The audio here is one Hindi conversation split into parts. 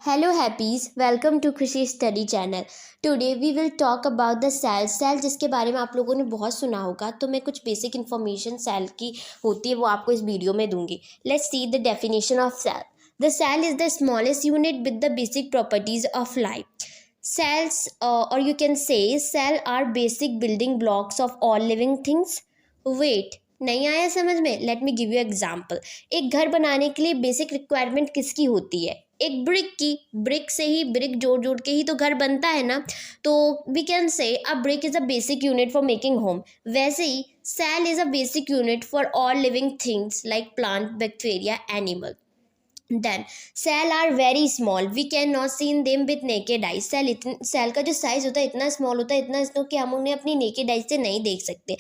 Hello Happies, welcome to Khushi Study Channel. Today we will talk about the cell. Cell जिसके बारे में आप लोगों ने बहुत सुना होगा, तो मैं कुछ बेसिक इन्फॉर्मेशन सेल की होती है वो आपको इस वीडियो में दूंगी. Let's see the definition of cell. The cell is the smallest unit with the basic properties of life. Cells, or you can say cell, are basic building blocks of all living things. Wait, नहीं आया समझ में? Let me give you example. एक घर बनाने के लिए बेसिक रिक्वायरमेंट किसकी होती है? एक ब्रिक की. ब्रिक से ही, ब्रिक जोड़ जोड़ के ही तो घर बनता है ना. तो we can say a brick is a basic unit for making home. वैसे ही cell is a basic unit for all living things like plant, bacteria, animal. Then cell are very small. We cannot see in them with naked eyes. Cell का जो साइज होता है इतना स्मॉल होता है, इतना स्मॉल कि हम उन्हें अपनी नेकेड आइज से नहीं देख सकते.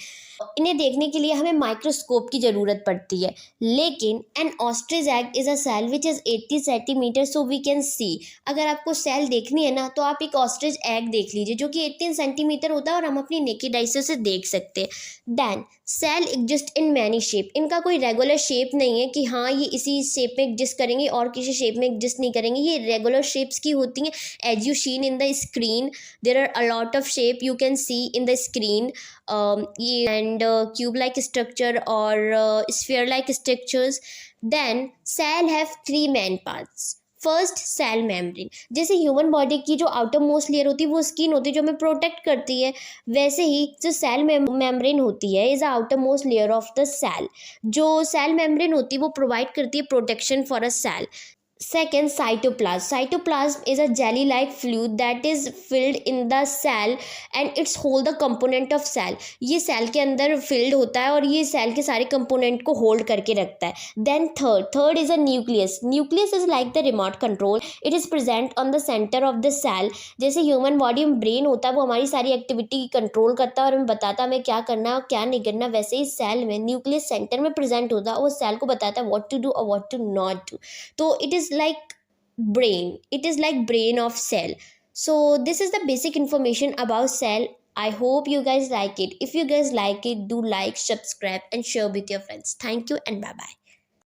इन्हें देखने के लिए हमें माइक्रोस्कोप की ज़रूरत पड़ती है. लेकिन an ostrich egg is a cell which is 80 centimetre, so we can see. अगर आपको सेल देखनी है ना, तो आप एक ऑस्ट्रिच एग देख लीजिए जो कि 18 सेंटीमीटर होता है और हम अपनी नेकेड आइज से उसे देख सकते हैं. Then cell exist in many shape. इनका कोई रेगुलर शेप नहीं है कि हाँ ये इसी शेप में एग्जिस्ट करेंगे और किसी शेप में एग्जिस्ट नहीं करेंगे. ये रेगुलर शेप्स की होती हैं. As you seen in the screen, there are a lot of shape you can see in the screen. ये एंड क्यूब लाइक स्ट्रक्चर और sphere like structures. Then cell have 3 main parts. First, cell membrane. जैसे ह्यूमन बॉडी की जो आउटर मोस्ट लेयर होती है वो स्किन होती है जो हमें प्रोटेक्ट करती है, वैसे ही जो सेल मेम्ब्रेन होती है is outer most layer of the cell. जो सेल मेम्ब्रेन होती है वो प्रोवाइड करती है protection for a cell. Second, cytoplasm. Cytoplasm is a jelly-like fluid that is filled in the cell and it's hold the component of cell. ये सेल के अंदर filled होता है और ये सेल के सारे कंपोनेंट को होल्ड करके रखता है. Then third is a nucleus. Nucleus is like the remote control. It is present on the center of the cell. जैसे ह्यूमन बॉडी में ब्रेन होता है वो हमारी सारी एक्टिविटी कंट्रोल करता है और हमें बताता है हमें क्या करना है और क्या नहीं करना. वैसे ही सेल में न्यूक्लियस सेंटर में प्रेजेंट होता है और सेल को बताता है व्हाट टू डू और व्हाट टू नॉट डू. तो it is like brain. It is like brain of cell. So this is the basic information about cell. I hope you guys like it. If you guys like it, do like, subscribe and share with your friends. Thank you and bye bye.